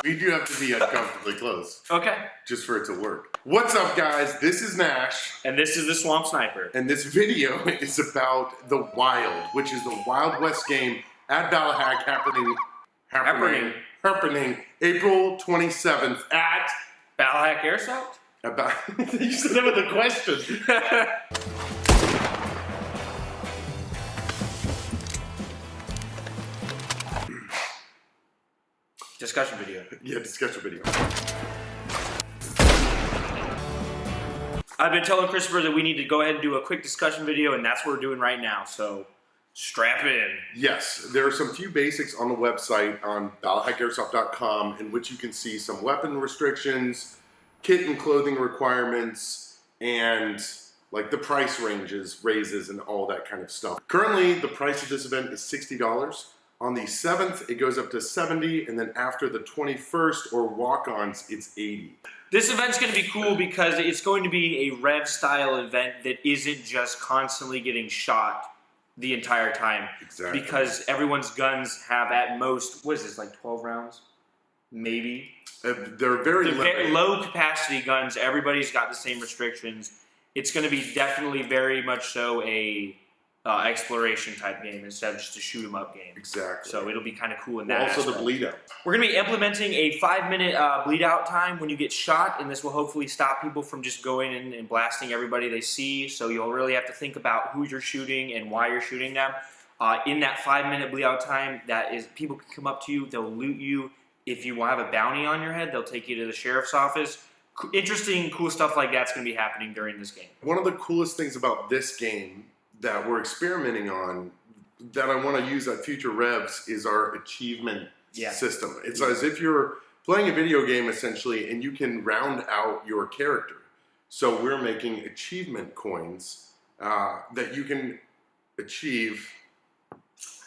We do have to be uncomfortably close. Okay. Just for it to work. What's up, guys? This is Nash. And this is the Swamp Sniper. And this video is about the Wild, which is the Wild West game at Ballahack happening April 27th at Ballahack Airsoft? You said that with a question. Discussion video. Yeah, discussion video. I've been telling Christopher that we need to go ahead and do a quick discussion video, and that's what we're doing right now, so strap in. Yes, there are some few basics on the website on ballahackairsoft.com in which you can see some weapon restrictions, kit and clothing requirements, and like the price raises and all that kind of stuff. Currently, the price of this event is $60. On the 7th, it goes up to $70, and then after the 21st or walk-ons, it's $80. This event's going to be cool because it's going to be a Rev-style event that isn't just constantly getting shot the entire time. Exactly. Because everyone's guns have at most, what is this, like 12 rounds? Maybe. They're very low capacity guns. Everybody's got the same restrictions. It's going to be definitely very much so a exploration type game instead of just a shoot 'em up game. Exactly. So it'll be kind of cool in that Also aspect. the bleed out. We're going to be implementing a 5-minute bleed out time when you get shot, and this will hopefully stop people from just going in and blasting everybody they see. So you'll really have to think about who you're shooting and why you're shooting them. In that 5-minute bleed out time, people can come up to you, they'll loot you. If you have a bounty on your head, they'll take you to the sheriff's office. Interesting, cool stuff like that's going to be happening during this game. One of the coolest things about this game that we're experimenting on that I want to use at future revs is our achievement system. It's as if you're playing a video game essentially and you can round out your character. So we're making achievement coins that you can achieve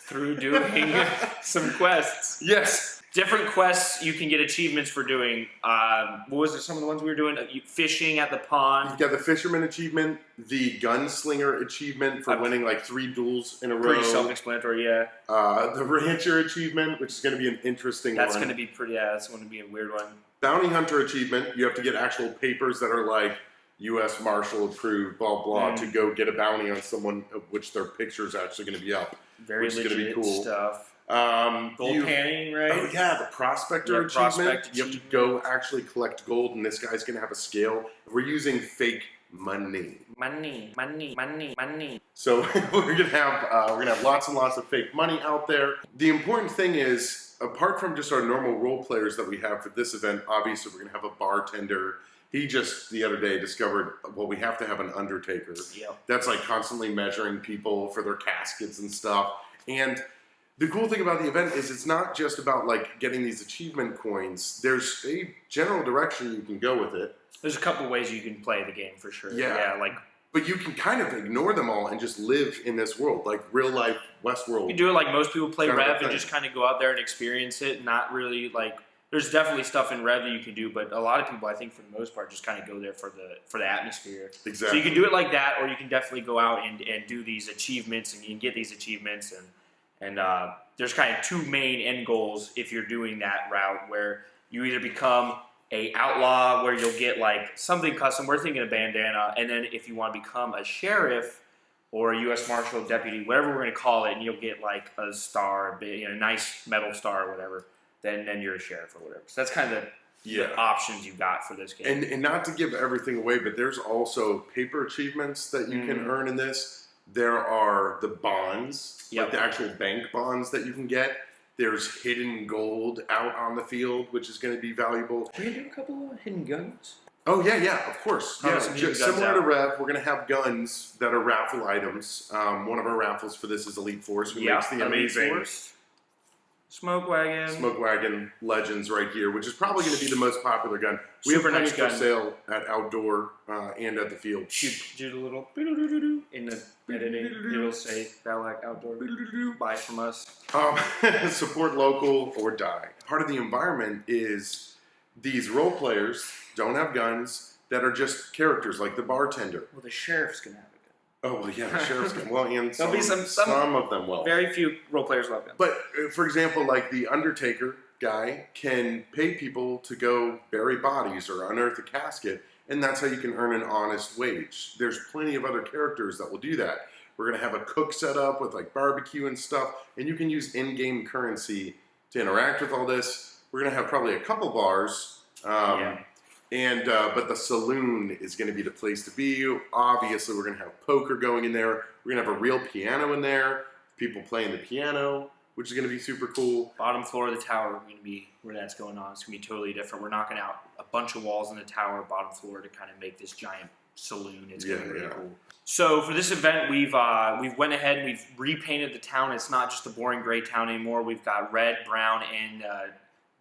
through doing some quests. Yes. Different quests you can get achievements for doing. What was it? Some of the ones we were doing? Fishing at the pond. You've got the fisherman achievement, the gunslinger achievement for winning like 3 duels in a row. Pretty self-explanatory, yeah. The rancher achievement, which is going to be an interesting one. That's going to be pretty. Yeah, that's going to be a weird one. Bounty hunter achievement. You have to get actual papers that are like U.S. Marshal approved, blah blah, to go get a bounty on someone, of which their picture is actually going to be up. Very legit going to be cool stuff. Gold panning, right? Oh yeah, the prospector achievement. You have to go actually collect gold, and this guy's gonna have a scale. We're using fake money. Money. So we're gonna have lots and lots of fake money out there. The important thing is, apart from just our normal role players that we have for this event, obviously we're gonna have a bartender. He just the other day discovered, well, we have to have an undertaker. Yep. That's like constantly measuring people for their caskets and stuff. And the cool thing about the event is it's not just about like getting these achievement coins. There's a general direction you can go with it. There's a couple ways you can play the game for sure. Yeah. But you can kind of ignore them all and just live in this world, like real life Westworld. You can do it like most people play Rev and just kind of go out there and experience it. Not really like, there's definitely stuff in Rev that you can do, but a lot of people, I think for the most part, just kind of go there for the atmosphere. Exactly. So you can do it like that, or you can definitely go out and do these achievements, and you can get these achievements, and there's kind of 2 main end goals if you're doing that route, where you either become a outlaw, where you'll get like something custom. We're thinking a bandana, and then if you want to become a sheriff or a U.S. Marshal deputy, whatever we're going to call it, and you'll get like a star, a nice metal star or whatever. Then you're a sheriff or whatever. So that's kind of the options you got for this game. And not to give everything away, but there's also paper achievements that you can earn in this. There are the bonds, like the actual bank bonds that you can get. There's hidden gold out on the field, which is going to be valuable. Are you doing a couple of hidden guns? Oh, yeah, of course. Yeah, similar to Rev, we're going to have guns that are raffle items. One of our raffles for this is Elite Force, who makes the amazing Smoke Wagon Legends right here, which is probably going to be the most popular gun. We have plenty for sale at outdoor and at the field. Shoot a little in the editing. It'll say Ballahack Outdoor. Buy from us. Support local or die. Part of the environment is these role players don't have guns that are just characters, like the bartender. Well, the sheriff's gonna have a gun. Oh, well, yeah, the sheriff's gun. Well, and There'll be some of them will. Very few role players will have guns. But, for example, like the Undertaker, guy can pay people to go bury bodies or unearth a casket, and that's how you can earn an honest wage. There's plenty of other characters that will do that. We're going to have a cook set up with like barbecue and stuff, and you can use in-game currency to interact with all this. We're going to have probably a couple bars, but the saloon is going to be the place to be. Obviously, we're going to have poker going in there. We're going to have a real piano in there, people playing the piano, which is going to be super cool. Bottom floor of the tower going to be where that's going on. It's going to be totally different. We're knocking out a bunch of walls in the tower, bottom floor, to kind of make this giant saloon. It's going to be really cool. So for this event, we've went ahead and we've repainted the town. It's not just a boring gray town anymore. We've got red, brown, and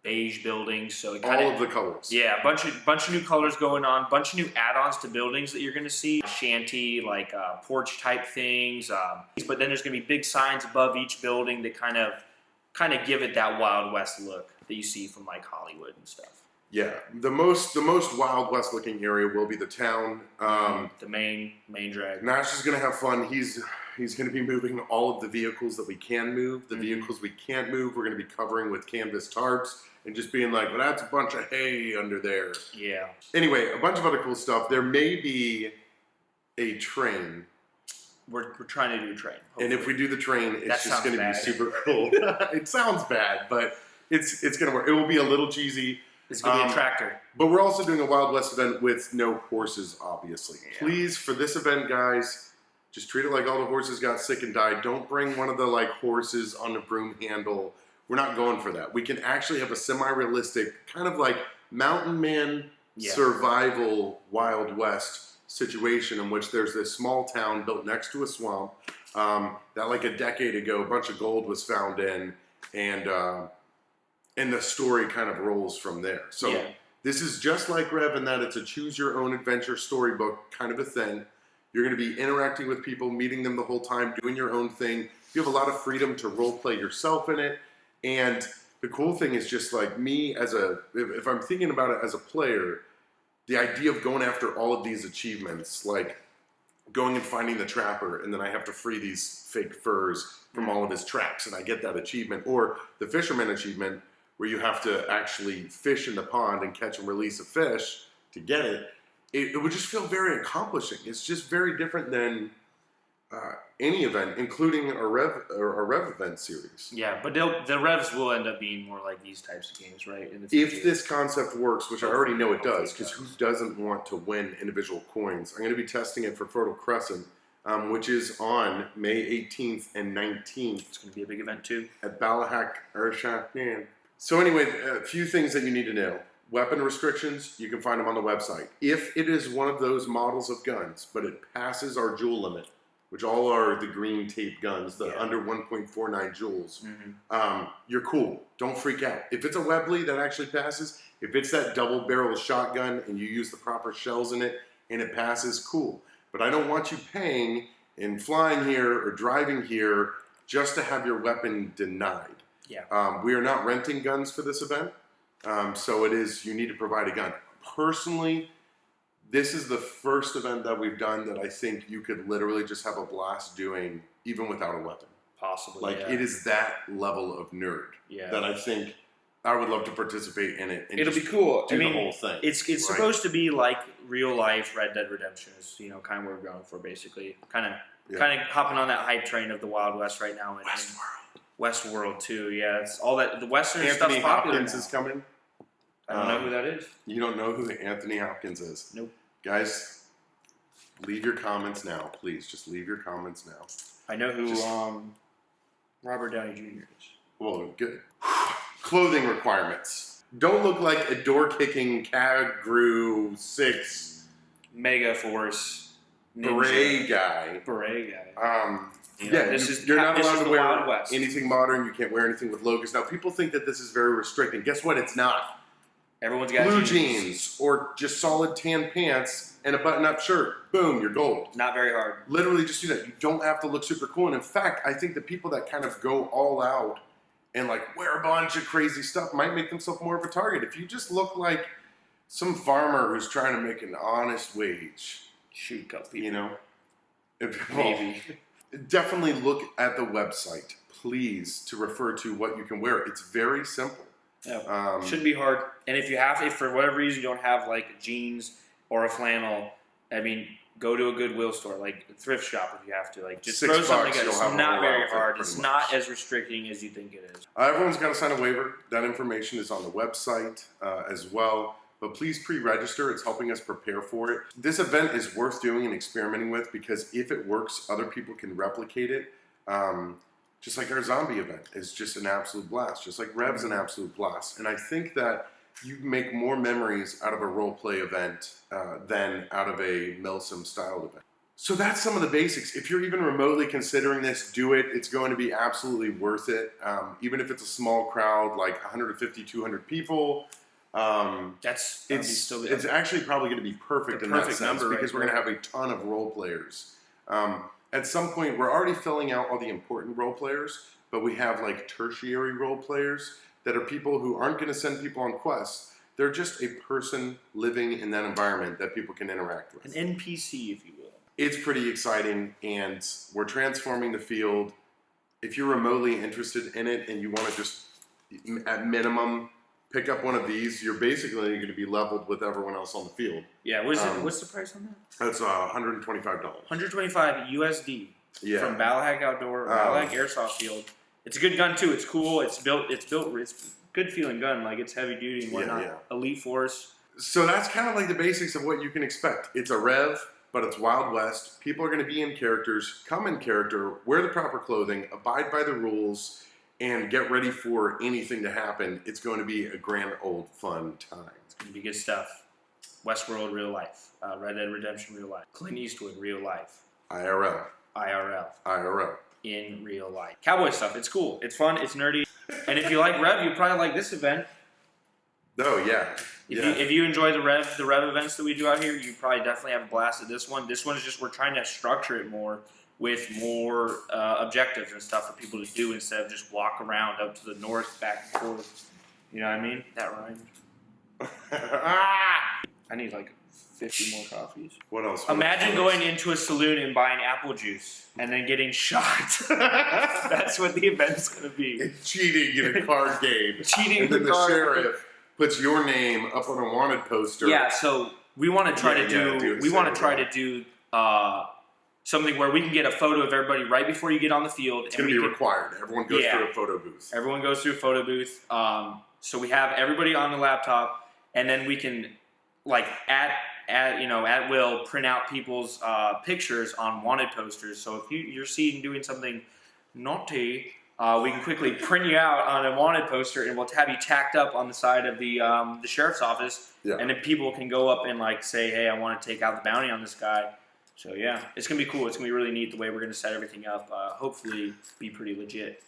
beige buildings. So all of the colors. Yeah, a bunch of new colors going on. Bunch of new add-ons to buildings that you're going to see. Shanty, like porch type things. But then there's going to be big signs above each building that kind of give it that Wild West look that you see from like Hollywood and stuff. Yeah, the most Wild West looking area will be the town. The main drag. Nash is going to have fun. He's going to be moving all of the vehicles that we can move. The vehicles we can't move, we're going to be covering with canvas tarps and just being like, well, that's a bunch of hay under there. Yeah. Anyway, a bunch of other cool stuff. There may be a train. We're trying to do a train. Hopefully. And if we do the train, it's just going to be super cool. It sounds bad, but it's going to work. It will be a little cheesy. It's going to be a tractor. But we're also doing a Wild West event with no horses, obviously. Yeah. Please, for this event, guys, just treat it like all the horses got sick and died. Don't bring one of the like horses on a broom handle. We're not going for that. We can actually have a semi-realistic, kind of like mountain man survival Wild West situation in which there's this small town built next to a swamp that like a decade ago a bunch of gold was found in, and the story kind of rolls from there. So this is just like Rev in that it's a choose-your-own-adventure storybook kind of a thing. You're going to be interacting with people, meeting them the whole time, doing your own thing. You have a lot of freedom to role-play yourself in it. And the cool thing is just like me as if I'm thinking about it as a player, the idea of going after all of these achievements, like going and finding the trapper, and then I have to free these fake furs from all of his traps, and I get that achievement. Or the fisherman achievement, where you have to actually fish in the pond and catch and release a fish to get it, it would just feel very accomplishing. It's just very different than any event, including a Rev event series. Yeah, but the Revs will end up being more like these types of games, right? If this concept works, which I already know it does, because who doesn't want to win individual coins? I'm going to be testing it for Fertile Crescent, which is on May 18th and 19th. It's going to be a big event too. At Ballahack Airsoft. So anyway, a few things that you need to know. Weapon restrictions, you can find them on the website. If it is one of those models of guns, but it passes our joule limit, which all are the green tape guns, the under 1.49 joules, you're cool. Don't freak out. If it's a Webley that actually passes, if it's that double-barrel shotgun and you use the proper shells in it and it passes, cool. But I don't want you paying and flying here or driving here just to have your weapon denied. Yeah. We are not renting guns for this event, so you need to provide a gun. Personally, this is the first event that we've done that I think you could literally just have a blast doing even without a weapon. Possibly, Like, it is that level of nerd that I think I would love to participate in it. And it'll be cool. Do the whole thing. It's supposed to be like real life Red Dead Redemption is, kind of where we're going for, basically. Kind of hopping on that hype train of the Wild West right now. And Westworld too, yeah. It's all that the Western stuff's popular. Hopkins is coming. I don't know who that is. You don't know who Anthony Hopkins is? Nope. Guys, leave your comments now, please. Just leave your comments now. I know who Robert Downey Jr. is. Well, good. Clothing requirements. Don't look like a door-kicking Cadgrew 6 Mega Force beret guy. You're not allowed to wear anything modern. You can't wear anything with logos. Now, people think that this is very restricting. Guess what? It's not. Everyone's got blue jeans or just solid tan pants and a button-up shirt. Boom, you're gold. Not very hard. Literally just do that. You don't have to look super cool. And in fact, I think the people that kind of go all out and like wear a bunch of crazy stuff might make themselves more of a target. If you just look like some farmer who's trying to make an honest wage, shoot a couple people. Maybe. Definitely look at the website, please, to refer to what you can wear. It's very simple. Yeah. Shouldn't be hard. And if for whatever reason you don't have like jeans or a flannel, I mean, go to a Goodwill store, like a thrift shop if you have to. Like just throw something together. It's not very hard. It's not as restricting as you think it is. Everyone's got to sign a waiver. That information is on the website as well. But please pre-register. It's helping us prepare for it. This event is worth doing and experimenting with because if it works, other people can replicate it. Just like our zombie event is just an absolute blast. Just like Rev's an absolute blast. And I think that you make more memories out of a role play event than out of a Milsim styled event. So that's some of the basics. If you're even remotely considering this, do it. It's going to be absolutely worth it. Even if it's a small crowd, like 150, 200 people, it's actually probably going to be perfect in that sense because we're going to have a ton of role players. At some point, we're already filling out all the important role players, but we have like tertiary role players that are people who aren't going to send people on quests. They're just a person living in that environment that people can interact with. An NPC, if you will. It's pretty exciting, and we're transforming the field. If you're remotely interested in it and you want to just, at minimum, pick up one of these, you're basically going to be leveled with everyone else on the field. Yeah, what's the price on that? That's $125. $125 USD from Ballahack Ballahack Airsoft Field. It's a good gun too. It's cool. It's good feeling gun. Like it's heavy duty and whatnot. Yeah. Elite Force. So that's kind of like the basics of what you can expect. It's a Rev, but it's Wild West. People are going to be in characters, come in character, wear the proper clothing, abide by the rules, and get ready for anything to happen. It's going to be a grand old fun time. It's going to be good stuff. Westworld real life. Red Dead Redemption real life. Clint Eastwood real life. IRL. In real life. Cowboy stuff. It's cool. It's fun. It's nerdy. And if you like Rev, you probably like this event. Oh, yeah. If you enjoy the Rev events that we do out here, you probably definitely have a blast at this one. This one's just, we're trying to structure it more with more objectives and stuff for people to do instead of just walk around up to the north, back and forth. You know what I mean? That rhymed. I need like 50 more coffees. What else? Imagine going into a saloon and buying apple juice and then getting shot. That's what the event's going to be. It's cheating in a card game. Cheating and then the sheriff puts your name up on a wanted poster. Yeah, so we want to try to do something where we can get a photo of everybody right before you get on the field. It's going to be required. Everyone goes through a photo booth. Everyone goes through a photo booth. So we have everybody on the laptop, and then we can, like, at will, print out people's pictures on wanted posters. So if you're seen doing something naughty, we can quickly print you out on a wanted poster, and we'll have you tacked up on the side of the sheriff's office. Yeah. And then people can go up and like say, "Hey, I want to take out the bounty on this guy." So yeah, it's gonna be cool. It's gonna be really neat the way we're gonna set everything up. Hopefully, be pretty legit.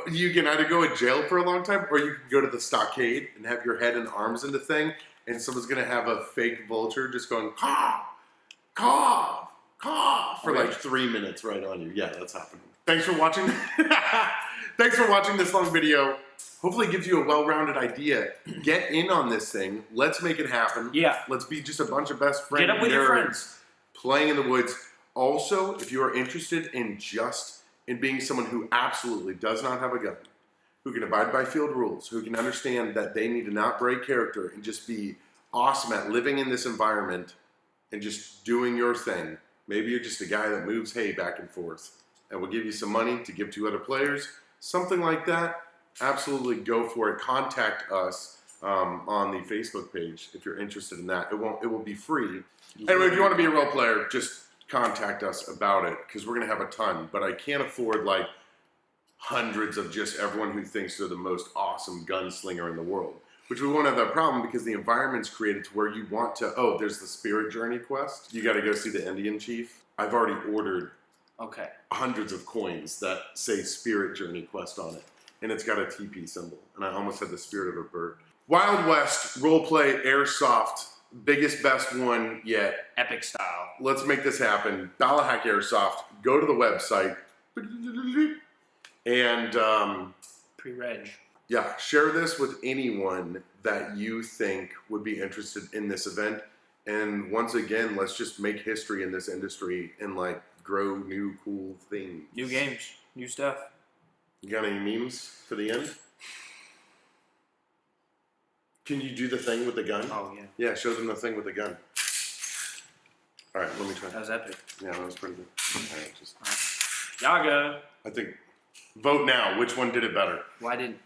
You can either go in jail for a long time, or you can go to the stockade and have your head and arms in the thing, and someone's gonna have a fake vulture just going caw, caw, caw for like 3 minutes right on you. Yeah, that's happening. Thanks for watching. Thanks for watching this long video. Hopefully it gives you a well-rounded idea. Get in on this thing. Let's make it happen. Yeah. Let's be just a bunch of best friends. Get up with your friends. Playing in the woods. Also, if you are interested in being someone who absolutely does not have a gun, who can abide by field rules, who can understand that they need to not break character and just be awesome at living in this environment and just doing your thing. Maybe you're just a guy that moves hay back and forth and will give you some money to give to other players. Something like that. Absolutely go for it. Contact us on the Facebook page if you're interested in that. It will be free. Anyway, if you want to be a role player, just contact us about it because we're going to have a ton. But I can't afford like hundreds of just everyone who thinks they're the most awesome gunslinger in the world. Which we won't have that problem because the environment's created to where you want to, there's the Spirit Journey quest. You got to go see the Indian Chief. I've already ordered hundreds of coins that say Spirit Journey quest on it. And it's got a TP symbol. And I almost had the spirit of a bird. Wild West Roleplay Airsoft. Biggest, best one yet. Epic style. Let's make this happen. Ballahack Airsoft. Go to the website. And pre-reg. Yeah, share this with anyone that you think would be interested in this event. And once again, let's just make history in this industry and like grow new cool things. New games, new stuff. You got any memes for the end? Can you do the thing with the gun? Oh, yeah. Yeah, show them the thing with the gun. All right, let me try. That was epic. Yeah, that was pretty good. All right, just. Yaga. I think. Vote now. Which one did it better? Why didn't?